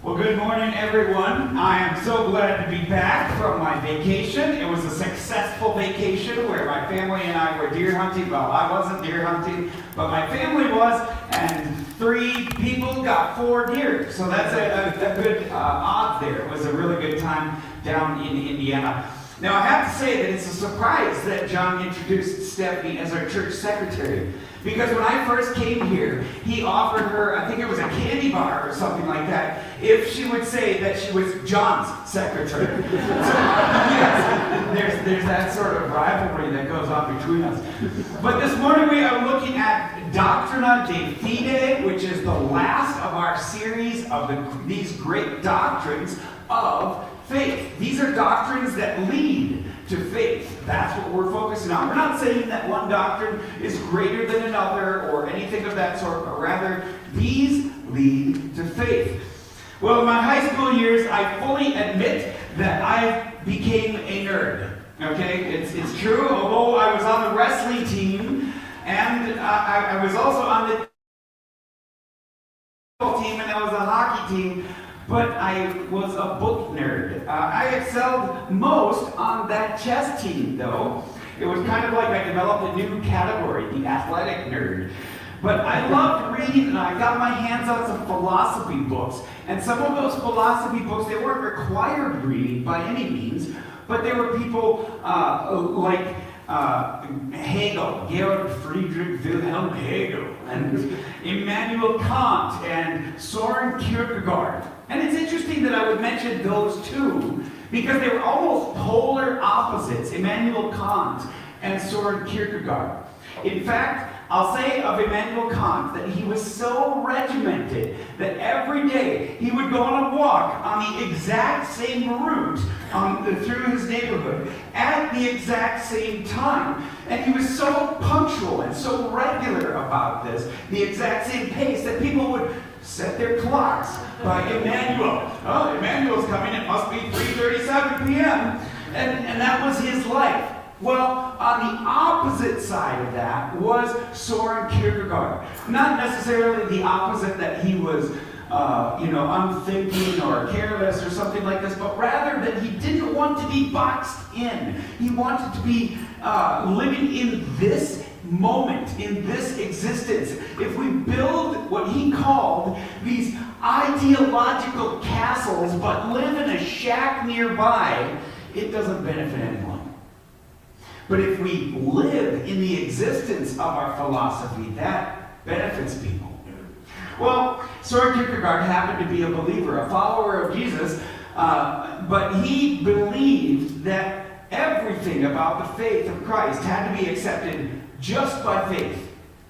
Well, good morning, everyone. I am so glad to be back from my vacation. It was a successful vacation where my family and I were deer hunting. Well, I wasn't deer hunting, but my family was, and 3 people got 4 deer. So that's a good odds there. It was a really good time down in Indiana. Now, I have to say that it's a surprise that John introduced Stephanie as our church secretary. Because when I first came here, he offered her, I think it was a candy bar or something like that, if she would say that she was John's secretary. So, yes, there's that sort of rivalry that goes on between us. But this morning we are looking at Doctrina de Fide, which is the last of our series of these great doctrines of faith. These are doctrines that lead to faith. That's what we're focusing on. We're not saying that one doctrine is greater than another or anything of that sort, but rather these lead to faith. Well, in my high school years, I fully admit that I became a nerd. Okay, it's true. Although I was on the wrestling team, and I was also on the team, and I was a hockey team. But I was a book nerd. I excelled most on that chess team, though. It was kind of like I developed a new category, the athletic nerd. But I loved reading, and I got my hands on some philosophy books. And some of those philosophy books, they weren't required reading by any means, but there were people like Hegel, Georg Friedrich Wilhelm Hegel, and Immanuel Kant, and Soren Kierkegaard. And it's interesting that I would mention those two, because they were almost polar opposites, Immanuel Kant and Soren Kierkegaard. In fact, I'll say of Immanuel Kant that he was so regimented that every day he would go on a walk on the exact same route through his neighborhood at the exact same time. And he was so punctual and so regular about this, the exact same pace, that people would set their clocks by Immanuel. Oh, Immanuel's coming, it must be 3:37 p.m. And that was his life. Well, on the opposite side of that was Soren Kierkegaard. Not necessarily the opposite that he was, unthinking or careless or something like this, but rather that he didn't want to be boxed in. He wanted to be living in this moment, in this existence. If we build what he called these ideological castles, but live in a shack nearby, it doesn't benefit anyone. But if we live in the existence of our philosophy, that benefits people. Well, Soren Kierkegaard happened to be a believer, a follower of Jesus, but he believed that everything about the faith of Christ had to be accepted just by faith.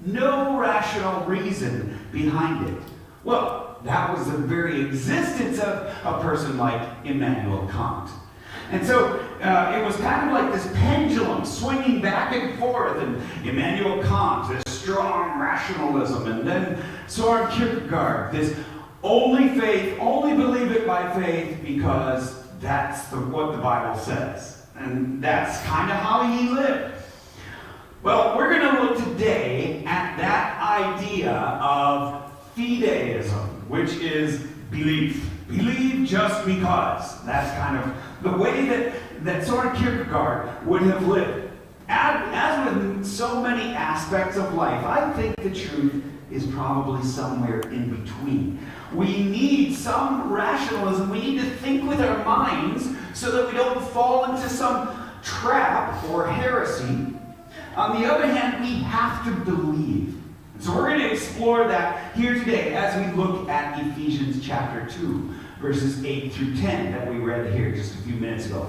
No rational reason behind it. Well, that was the very existence of a person like Immanuel Kant. And so it was kind of like this pendulum swinging back and forth, and Immanuel Kant, this strong rationalism, and then Soren Kierkegaard, this only faith, only believe it by faith because that's what the Bible says. And that's kind of how he lived. Well, we're going to look today at that idea of fideism, which is belief. Believe just because. That's kind of the way that Soren Kierkegaard would have lived. As with so many aspects of life, I think the truth is probably somewhere in between. We need some rationalism. We need to think with our minds so that we don't fall into some trap or heresy. On the other hand, we have to believe. So we're going to explore that here today as we look at Ephesians chapter 2, verses 8 through 10 that we read here just a few minutes ago.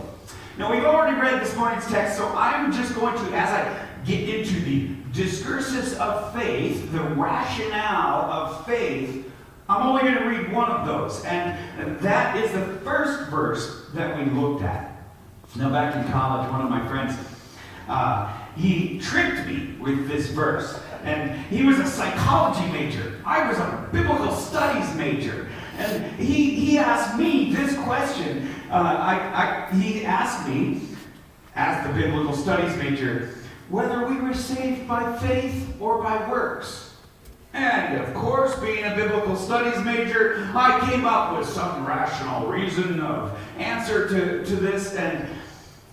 Now, we've already read this morning's text, so I'm just going to, as I get into the discursus of faith, the rationale of faith, I'm only going to read one of those, and that is the first verse that we looked at. Now, back in college, one of my friends, he tricked me with this verse. And he was a psychology major. I was a biblical studies major. And he asked me this question. He asked me, as the biblical studies major, whether we were saved by faith or by works. And of course, being a biblical studies major, I came up with some rational reason of answer to this, and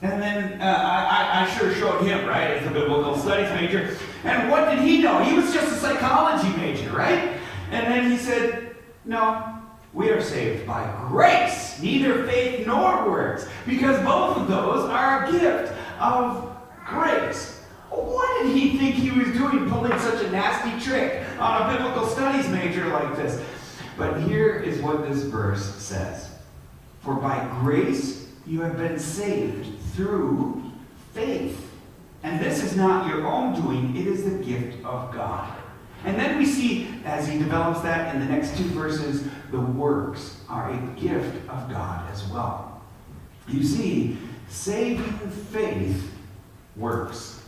then I sure showed him, right, as a biblical studies major. And what did he know? He was just a psychology major, right? And then he said, no, we are saved by grace, neither faith nor works, because both of those are a gift of grace. What did he think he was doing, pulling such a nasty trick on a biblical studies major like this? But here is what this verse says. For by grace you have been saved through faith. And this is not your own doing, it is the gift of God. And then we see, as he develops that in the next two verses, the works are a gift of God as well. You see, saving faith works.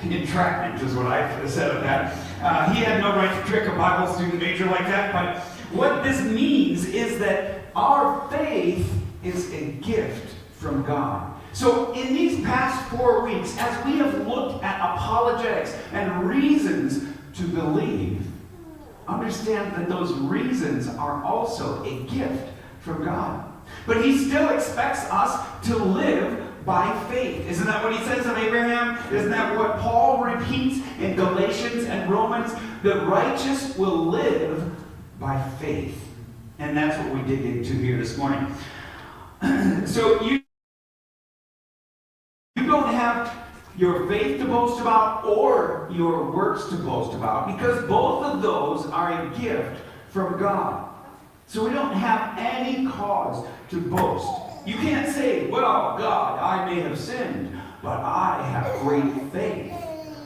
Entrapment is what I said of that. He had no right to trick a Bible student major like that, but what this means is that our faith is a gift from God. So in these past 4 weeks, as we have looked at apologetics and reasons to believe, understand that those reasons are also a gift from God. But he still expects us to live by faith. Isn't that what he says of Abraham? Isn't that what Paul repeats in Galatians and Romans? The righteous will live by faith. And that's what we dig into here this morning. So you don't have your faith to boast about or your works to boast about, because both of those are a gift from God. So we don't have any cause to boast. You can't say, well, God, I may have sinned, but I have great faith.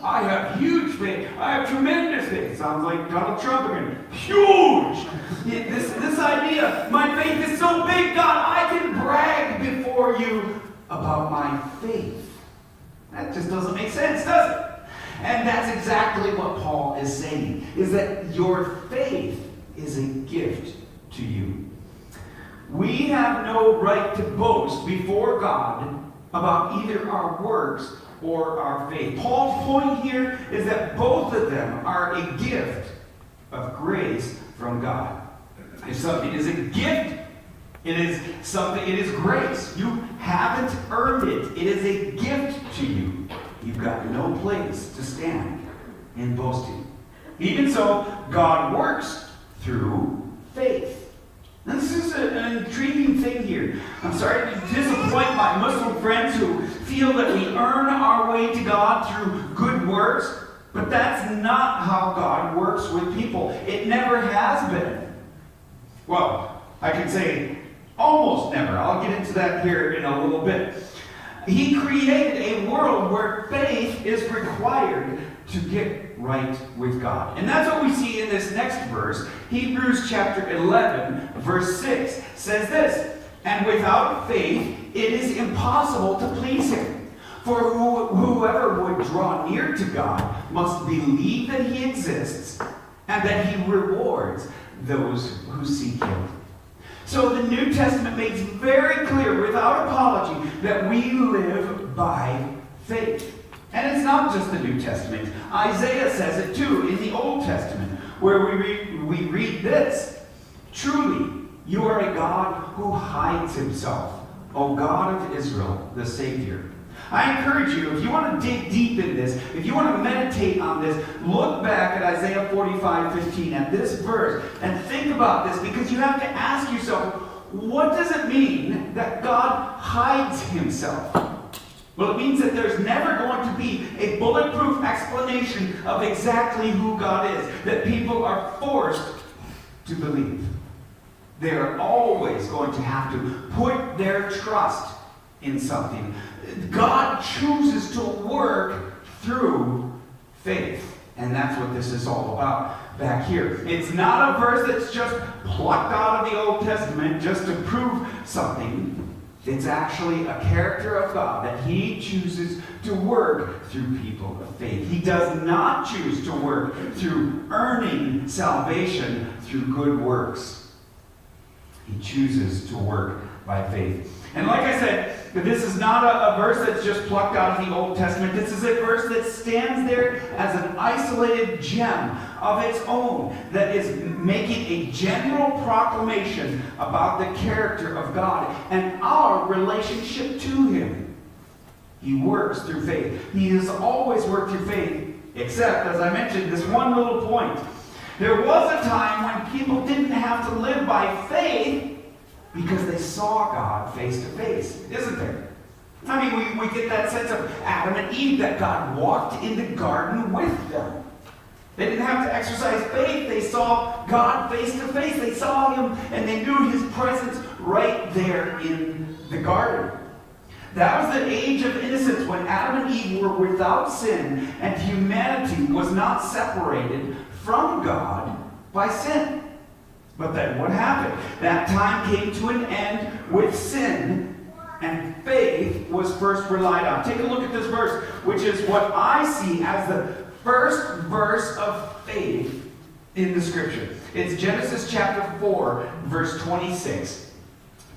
I have huge faith. I have tremendous faith. Sounds like Donald Trump again. Huge! This idea, my faith is so big, God, I can brag before you about my faith. That just doesn't make sense, does it? And that's exactly what Paul is saying, is that your faith is a gift to you. We have no right to boast before God about either our works or our faith. Paul's point here is that both of them are a gift of grace from God. If something is a gift, it is grace. You haven't earned it. It is a gift to you. You've got no place to stand in boasting. Even so, God works through faith. Now, this is an intriguing thing here. I'm sorry to disappoint my Muslim friends who feel that we earn our way to God through good works, but that's not how God works with people. It never has been. Well, I can say almost never. I'll get into that here in a little bit. He created a world where faith is required to get right with God. And that's what we see in this next verse. Hebrews chapter 11, verse 6 says this, and without faith it is impossible to please him. For whoever would draw near to God must believe that he exists and that he rewards those who seek him. So the New Testament makes very clear, without apology, that we live by faith. And it's not just the New Testament. Isaiah says it too in the Old Testament, where we read this. Truly, you are a God who hides himself, O God of Israel, the Savior. I encourage you, if you want to dig deep in this, if you want to meditate on this, look back at Isaiah 45:15, at this verse, and think about this, because you have to ask yourself, what does it mean that God hides himself? Well, it means that there's never going to be a bulletproof explanation of exactly who God is, that people are forced to believe. They're always going to have to put their trust in something. God chooses to work through faith. And that's what this is all about back here. It's not a verse that's just plucked out of the Old Testament just to prove something. It's actually a character of God that he chooses to work through people of faith. He does not choose to work through earning salvation through good works. He chooses to work by faith. And like I said, this is not a verse that's just plucked out of the Old Testament. This is a verse that stands there as an isolated gem of its own that is making a general proclamation about the character of God and our relationship to Him. He works through faith. He has always worked through faith, except, as I mentioned, this one little point. There was a time when people didn't have to live by faith because they saw God face to face, isn't there? I mean, we get that sense of Adam and Eve, that God walked in the garden with them. They didn't have to exercise faith. They saw God face to face. They saw Him and they knew His presence right there in the garden. That was the age of innocence when Adam and Eve were without sin and humanity was not separated from God by sin. But then what happened? That time came to an end with sin, and faith was first relied on. Take a look at this verse, which is what I see as the first verse of faith in the Scripture. It's Genesis chapter 4, verse 26.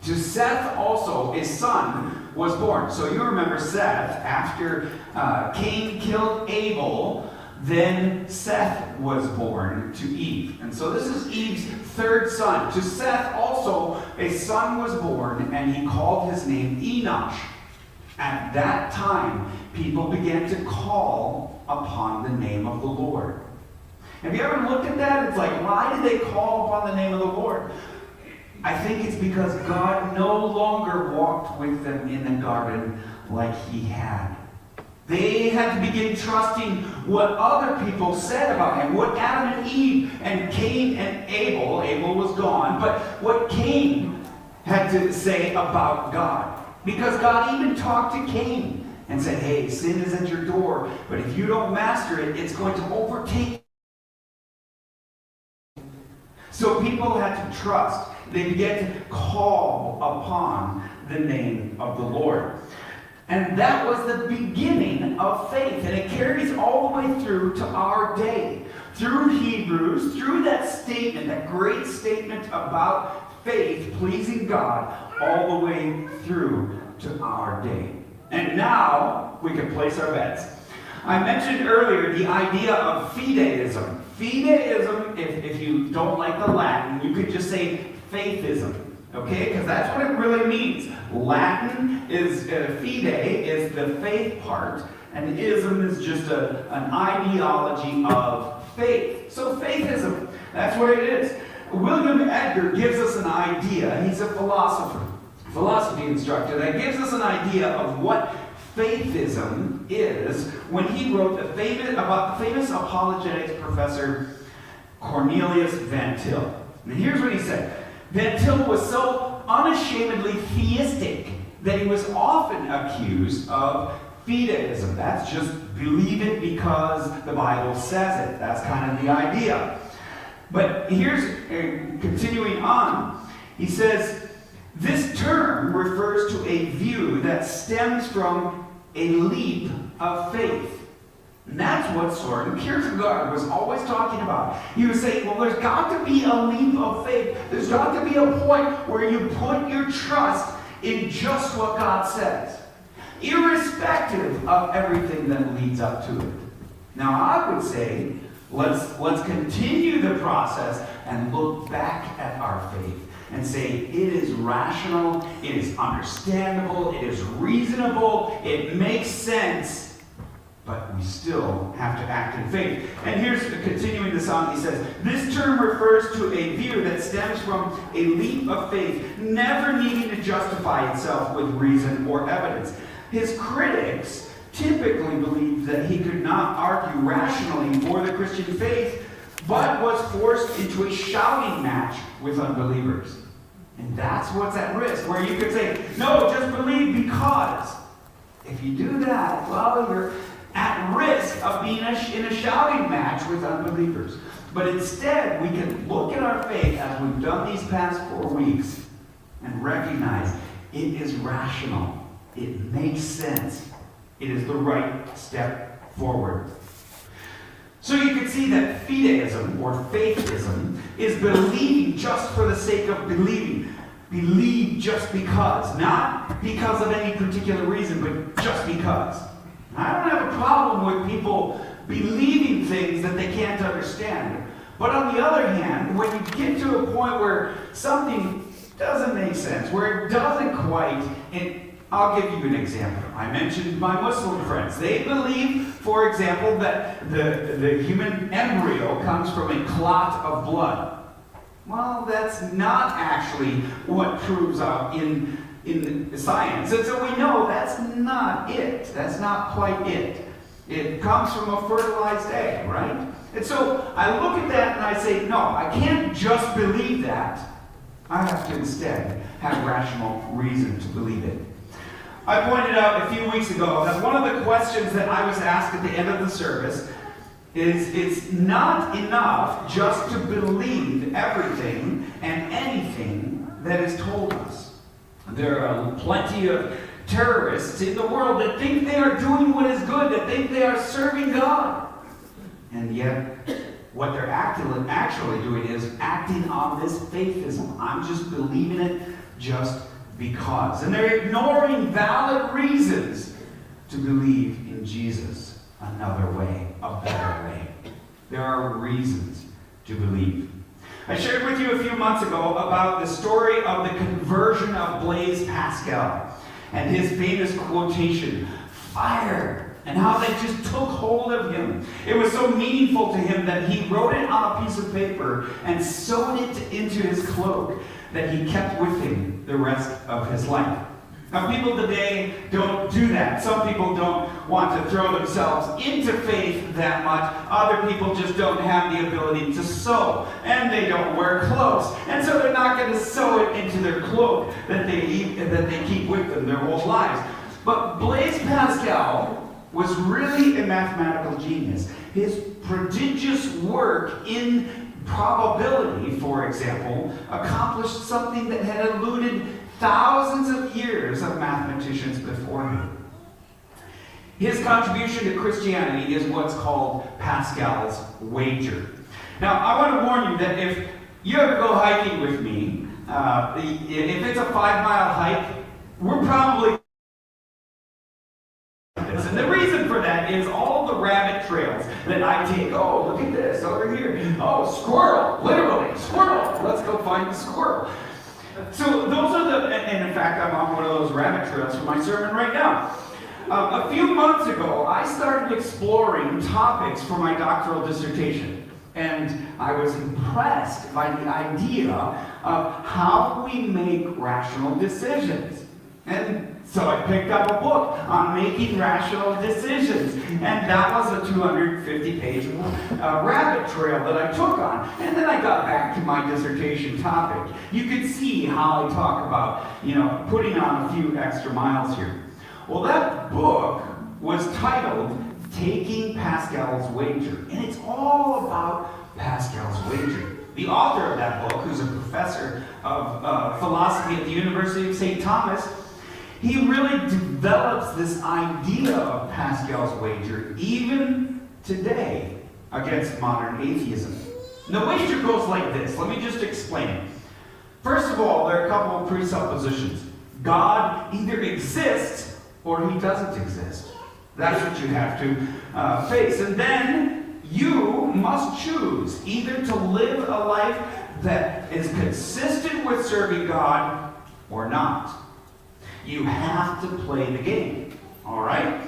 To Seth also a son was born. So you remember Seth, after Cain killed Abel, then Seth was born to Eve. And so this is Eve's third son. To Seth also a son was born, and he called his name Enosh. At that time, people began to call upon the name of the Lord. Have you ever looked at that? It's like, why did they call upon the name of the Lord? I think it's because God no longer walked with them in the garden like He had. They had to begin trusting what other people said about Him, what Adam and Eve and Cain and Abel was gone, but what Cain had to say about God. Because God even talked to Cain and said, hey, sin is at your door, but if you don't master it, it's going to overtake you. So people had to trust. They began to call upon the name of the Lord. And that was the beginning of faith. And it carries all the way through to our day. Through Hebrews, through that statement, that great statement about faith pleasing God, all the way through to our day. And now we can place our bets. I mentioned earlier the idea of fideism. Fideism, if you don't like the Latin, you could just say faithism. Okay, because that's what it really means. Latin is, fide is the faith part, and ism is just an ideology of faith. So faithism, that's what it is. William Edgar gives us an idea. He's a philosophy instructor, that gives us an idea of what faithism is when he wrote about the famous apologetics professor Cornelius Van Til. And here's what he said. Van Til was so unashamedly theistic that he was often accused of fideism. That's just believe it because the Bible says it. That's kind of the idea. But here's, continuing on, he says, this term refers to a view that stems from a leap of faith. And that's what Soren Kierkegaard was always talking about. He was saying, well, there's got to be a leap of faith. There's got to be a point where you put your trust in just what God says, irrespective of everything that leads up to it. Now, I would say, let's continue the process and look back at our faith and say it is rational, it is understandable, it is reasonable, it makes sense. But we still have to act in faith. And here's, continuing this on, he says, this term refers to a view that stems from a leap of faith, never needing to justify itself with reason or evidence. His critics typically believed that he could not argue rationally for the Christian faith, but was forced into a shouting match with unbelievers. And that's what's at risk, where you could say, no, just believe because. If you do that, well, you're at risk of being in a shouting match with unbelievers. But instead, we can look at our faith as we've done these past 4 weeks and recognize it is rational. It makes sense. It is the right step forward. So you can see that fideism, or faithism, is believing just for the sake of believing. believe just because. Not because of any particular reason, but just because. I don't have a problem with people believing things that they can't understand. But on the other hand, when you get to a point where something doesn't make sense, where it doesn't quite, and I'll give you an example. I mentioned my Muslim friends. They believe, for example, that the human embryo comes from a clot of blood. Well, that's not actually what proves out in science. And so we know that's not it. That's not quite it. It comes from a fertilized egg, right? And so I look at that and I say, no, I can't just believe that. I have to instead have rational reason to believe it. I pointed out a few weeks ago that one of the questions that I was asked at the end of the service is it's not enough just to believe everything and anything that is told us. There are plenty of terrorists in the world that think they are doing what is good, that think they are serving God. And yet, what they're actually doing is acting on this faithism. I'm just believing it just because. And they're ignoring valid reasons to believe in Jesus another way, a better way. There are reasons to believe. I shared with you a few months ago about the story of the conversion of Blaise Pascal and his famous quotation, "Fire," and how that just took hold of him. It was so meaningful to him that he wrote it on a piece of paper and sewed it into his cloak that he kept with him the rest of his life. Now, people today don't do that. Some people don't want to throw themselves into faith that much. Other people just don't have the ability to sew, and they don't wear clothes. And so they're not going to sew it into their cloak that they keep with them their whole lives. But Blaise Pascal was really a mathematical genius. His prodigious work in probability, for example, accomplished something that had eluded thousands of years of mathematicians before him. His contribution to Christianity is what's called Pascal's wager. Now, I want to warn you that if you ever go hiking with me, if it's a 5-mile hike, we're probably... And the reason for that is all the rabbit trails that I take. Oh, look at this over here. Oh, squirrel, literally, squirrel. Let's go find the squirrel. So those are and in fact, I'm on one of those rabbit trails for my sermon right now. A few months ago, I started exploring topics for my doctoral dissertation. And I was impressed by the idea of how we make rational decisions. And so I picked up a book on making rational decisions. And that was a 250-page rabbit trail that I took on. And then I got back to my dissertation topic. You could see how I talk about, putting on a few extra miles here. Well, that book was titled Taking Pascal's Wager. And it's all about Pascal's wager. The author of that book, who's a professor of philosophy at the University of St. Thomas, he really develops this idea of Pascal's wager even today against modern atheism. And the wager goes like this. Let me just explain it. First of all, there are a couple of presuppositions. God either exists or he doesn't exist. That's what you have to face. And then you must choose either to live a life that is consistent with serving God or not. You have to play the game. All right?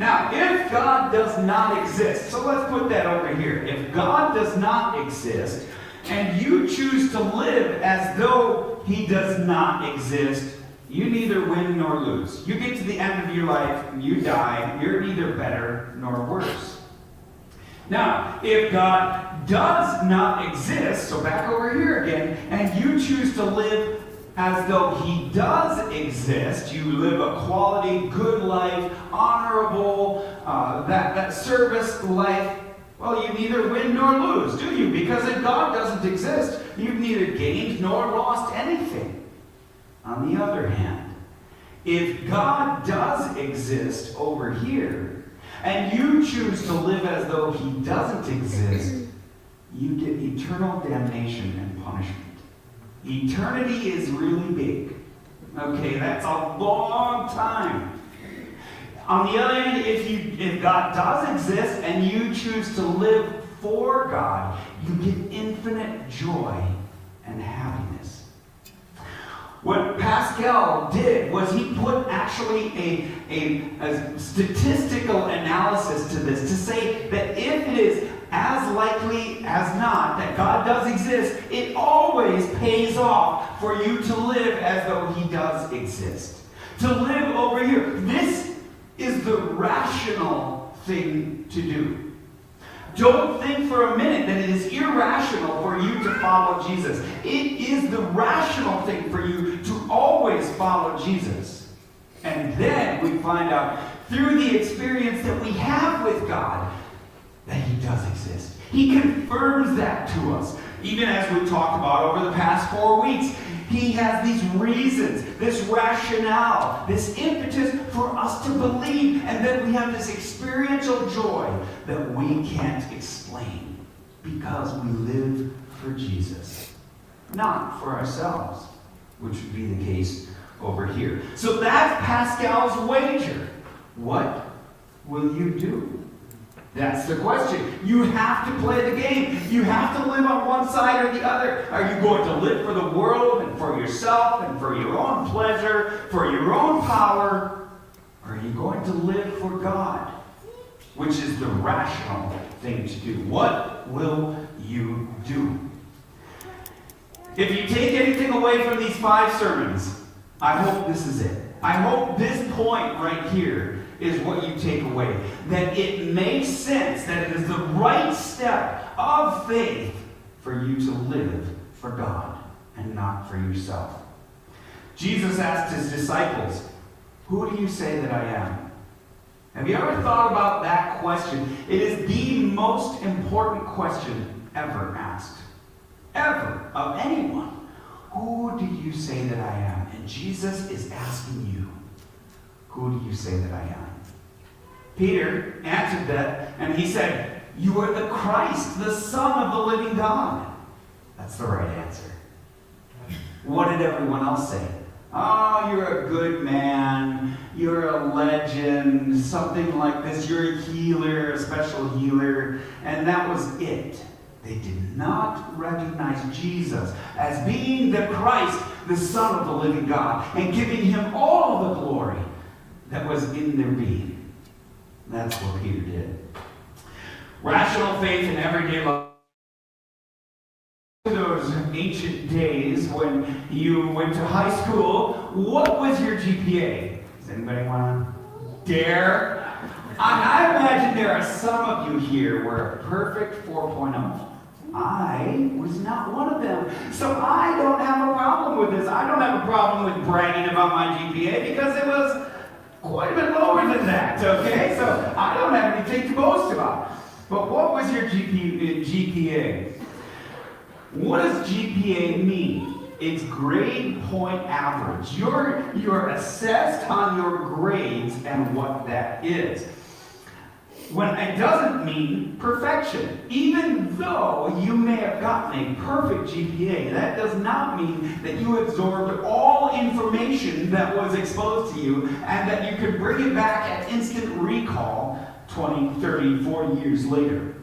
Now, if God does not exist, so let's put that over here. If God does not exist, and you choose to live as though he does not exist, you neither win nor lose. You get to the end of your life, and you die, you're neither better nor worse. Now, if God does not exist, so back over here again, and you choose to live as though he does exist, you live a quality, good life, honorable, that service life, well, you neither win nor lose, do you? Because if God doesn't exist, you've neither gained nor lost anything. On the other hand, if God does exist over here, and you choose to live as though he doesn't exist, you get eternal damnation and punishment. Eternity is really big. Okay, that's a long time. On the other hand, if God does exist and you choose to live for God, you get infinite joy and happiness. What Pascal did was he put actually a statistical analysis to this to say that if it is as likely as not that God does exist, it always pays off for you to live as though he does exist. To live over here. This is the rational thing to do. Don't think for a minute that it is irrational for you to follow Jesus. It is the rational thing for you to always follow Jesus. And then we find out through the experience that we have with God that he does exist. He confirms that to us. Even as we've talked about over the past 4 weeks, he has these reasons, this rationale, this impetus for us to believe, and then we have this experiential joy that we can't explain because we live for Jesus, not for ourselves, which would be the case over here. So that's Pascal's wager. What will you do? That's the question. You have to play the game. You have to live on one side or the other. Are you going to live for the world and for yourself and for your own pleasure, for your own power? Or are you going to live for God, which is the rational thing to do? What will you do? If you take anything away from these 5 sermons, I hope this is it. I hope this point right here is what you take away. That it makes sense, that it is the right step of faith for you to live for God and not for yourself. Jesus asked his disciples, "Who do you say that I am?" Have you ever thought about that question? It is the most important question ever asked. Ever, of anyone. Who do you say that I am? And Jesus is asking you, who do you say that I am? Peter answered that, and he said, "You are the Christ, the Son of the living God." That's the right answer. What did everyone else say? "Oh, you're a good man. You're a legend. Something like this. You're a healer, a special healer." And that was it. They did not recognize Jesus as being the Christ, the Son of the living God, and giving him all the glory that was in their being. That's what Peter did. Rational faith in everyday life. Those ancient days when you went to high school, what was your GPA? Does anybody want to dare? I imagine there are some of you here who are a perfect 4.0. I was not one of them. So I don't have a problem with this. I don't have a problem with bragging about my GPA because it was quite a bit lower than that, okay? So I don't have anything to boast about. But what was your GPA? What does GPA mean? It's grade point average. You're assessed on your grades and what that is. When it doesn't mean perfection. Even though you may have gotten a perfect GPA, that does not mean that you absorbed all information that was exposed to you and that you could bring it back at instant recall 20, 30, 40 years later.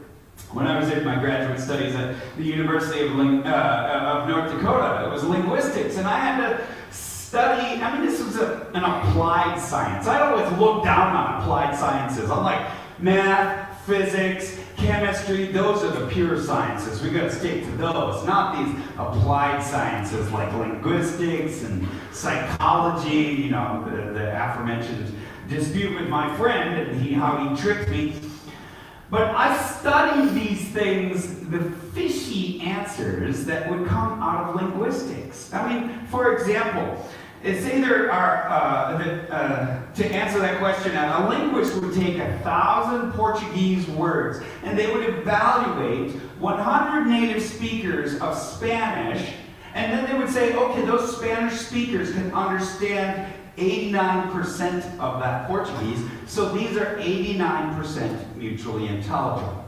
When I was in my graduate studies at the University of North Dakota, it was linguistics, and I had to study, this was an applied science. I always look down on applied sciences. I'm like, math, physics, chemistry, those are the pure sciences. We got to stick to those, not these applied sciences like linguistics and psychology, the aforementioned dispute with my friend and how he tricked me. But I studied these things, the fishy answers that would come out of linguistics. For example, say there are, to answer that question, a linguist would take 1,000 Portuguese words and they would evaluate 100 native speakers of Spanish, and then they would say, okay, those Spanish speakers can understand 89% of that Portuguese, so these are 89% mutually intelligible.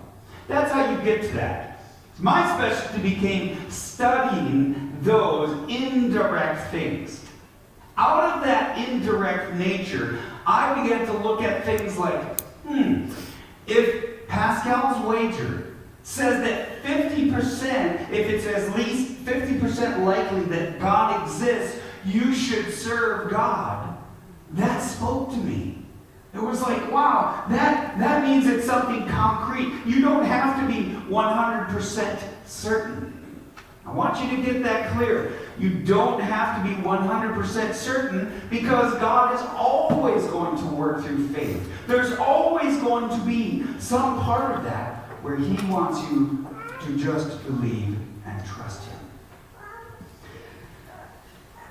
That's how you get to that. My specialty became studying those indirect things. Out of that indirect nature, I began to look at things like, if Pascal's wager says that 50%, if it's at least 50% likely that God exists, you should serve God. That spoke to me. It was like, wow, that means it's something concrete. You don't have to be 100% certain. I want you to get that clear. You don't have to be 100% certain because God is always going to work through faith. There's always going to be some part of that where He wants you to just believe and trust Him.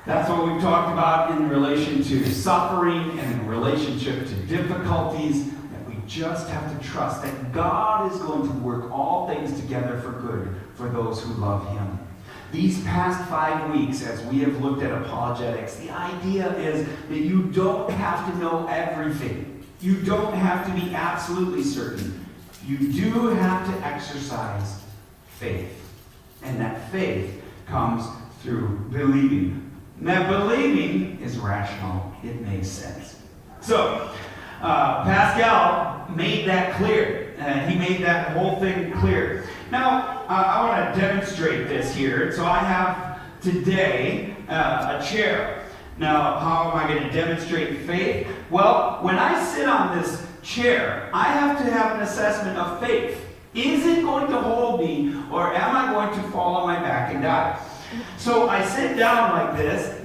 That's what we've talked about in relation to suffering and in relationship to difficulties, that we just have to trust that God is going to work all things together for good for those who love Him. These past 5 weeks, as we have looked at apologetics, the idea is that you don't have to know everything. You don't have to be absolutely certain. You do have to exercise faith. And that faith comes through believing. Now, believing is rational. It makes sense. So, Pascal made that clear. He made that whole thing clear. Now, I want to demonstrate this here. So I have today a chair. Now, how am I going to demonstrate faith? Well, when I sit on this chair, I have to have an assessment of faith. Is it going to hold me, or am I going to fall on my back and die? So I sit down like this.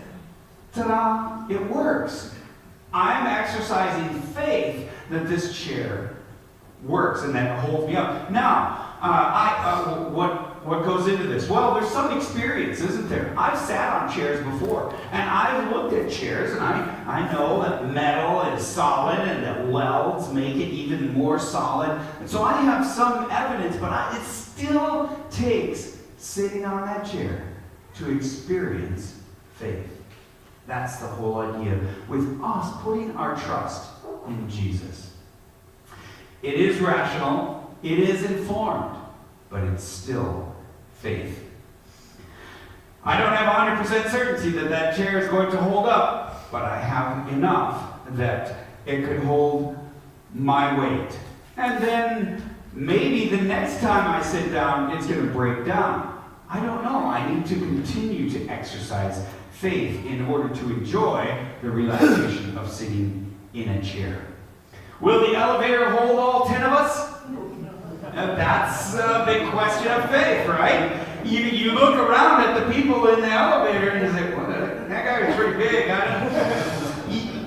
Ta-da! It works. I'm exercising faith that this chair works and that it holds me up. Now, what goes into this? Well, there's some experience, isn't there? I've sat on chairs before, and I've looked at chairs, and I know that metal is solid and that welds make it even more solid. And so I have some evidence, but it still takes sitting on that chair to experience faith. That's the whole idea with us putting our trust in Jesus. It is rational, it is informed, but it's still faith. I don't have 100% certainty that that chair is going to hold up, but I have enough that it could hold my weight. And then maybe the next time I sit down, it's going to break down. I don't know. I need to continue to exercise faith in order to enjoy the relaxation of sitting in a chair. Will the elevator hold all 10 of us? That's a big question of faith, right? You look around at the people in the elevator and you say, well, that guy is pretty big.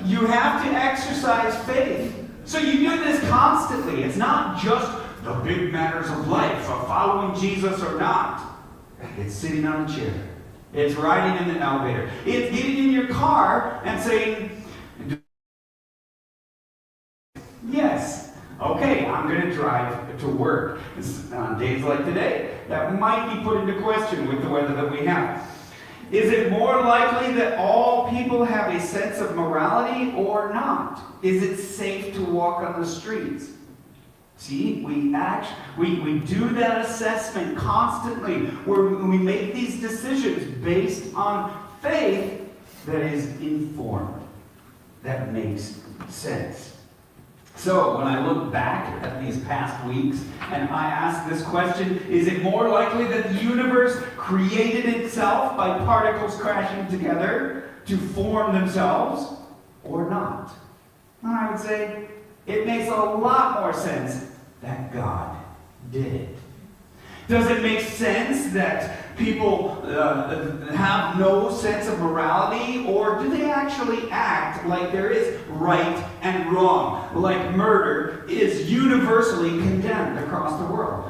You have to exercise faith. So you do this constantly. It's not just the big matters of life, of following Jesus or not. It's sitting on a chair. It's riding in the elevator. It's getting in your car and saying, yes, okay, I'm going to drive to work. On days like today, that might be put into question with the weather that we have. Is it more likely that all people have a sense of morality or not? Is it safe to walk on the streets? See, we do that assessment constantly, where we make these decisions based on faith that is informed, that makes sense. So when I look back at these past weeks and I ask this question, is it more likely that the universe created itself by particles crashing together to form themselves or not? And I would say it makes a lot more sense that God did it. Does it make sense that people have no sense of morality, or do they actually act like there is right and wrong, like murder is universally condemned across the world?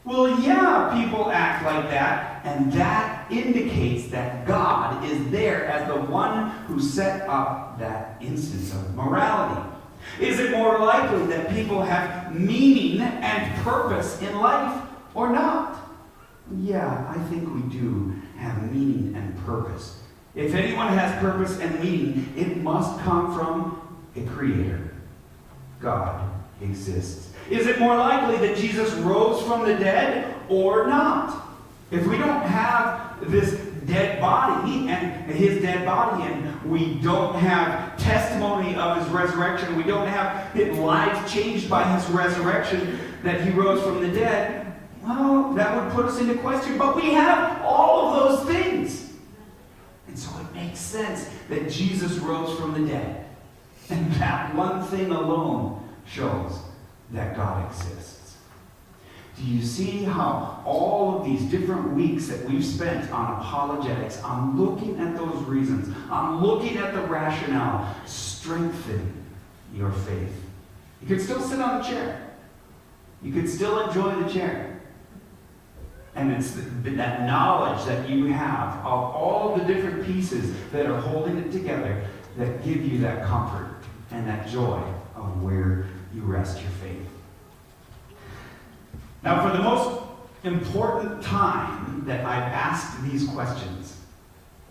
Well, yeah, people act like that, and that indicates that God is there as the one who set up that instance of morality. Is it more likely that people have meaning and purpose in life or not? Yeah, I think we do have meaning and purpose. If anyone has purpose and meaning, it must come from a creator. God exists. Is it more likely that Jesus rose from the dead or not. If we don't have this dead body and his dead body, and we don't have testimony of his resurrection, we don't have his life changed by his resurrection, that he rose from the dead, well, that would put us into question. But we have all of those things. And so it makes sense that Jesus rose from the dead. And that one thing alone shows that God exists. Do you see how all of these different weeks that we've spent on apologetics, I'm looking at those reasons, I'm looking at the rationale, strengthen your faith. You could still sit on the chair. You could still enjoy the chair. And it's that knowledge that you have of all the different pieces that are holding it together that give you that comfort and that joy of where you rest your faith. Now, for the most important time that I've asked these questions,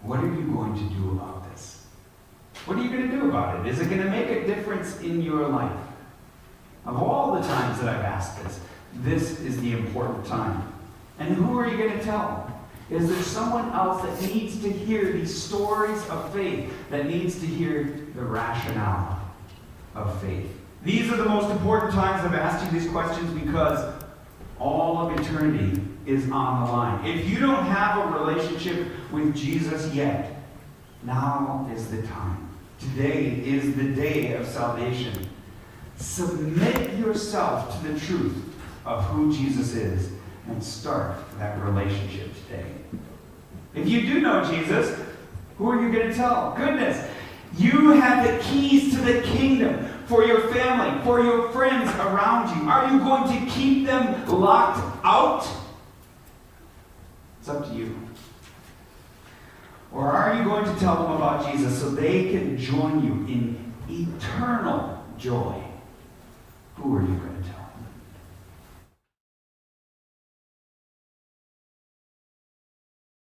what are you going to do about this? What are you going to do about it? Is it going to make a difference in your life? Of all the times that I've asked this is the important time. And who are you going to tell? Is there someone else that needs to hear these stories of faith, that needs to hear the rationale of faith? These are the most important times I've asked you these questions because all of eternity is on the line. If you don't have a relationship with Jesus yet, now is the time. Today is the day of salvation. Submit yourself to the truth of who Jesus is and start that relationship today. If you do know Jesus, who are you going to tell? Goodness, you have the keys to the kingdom for your family, for your friends around you. Are you going to keep them locked out? It's up to you. Or are you going to tell them about Jesus so they can join you in eternal joy? Who are you going to tell?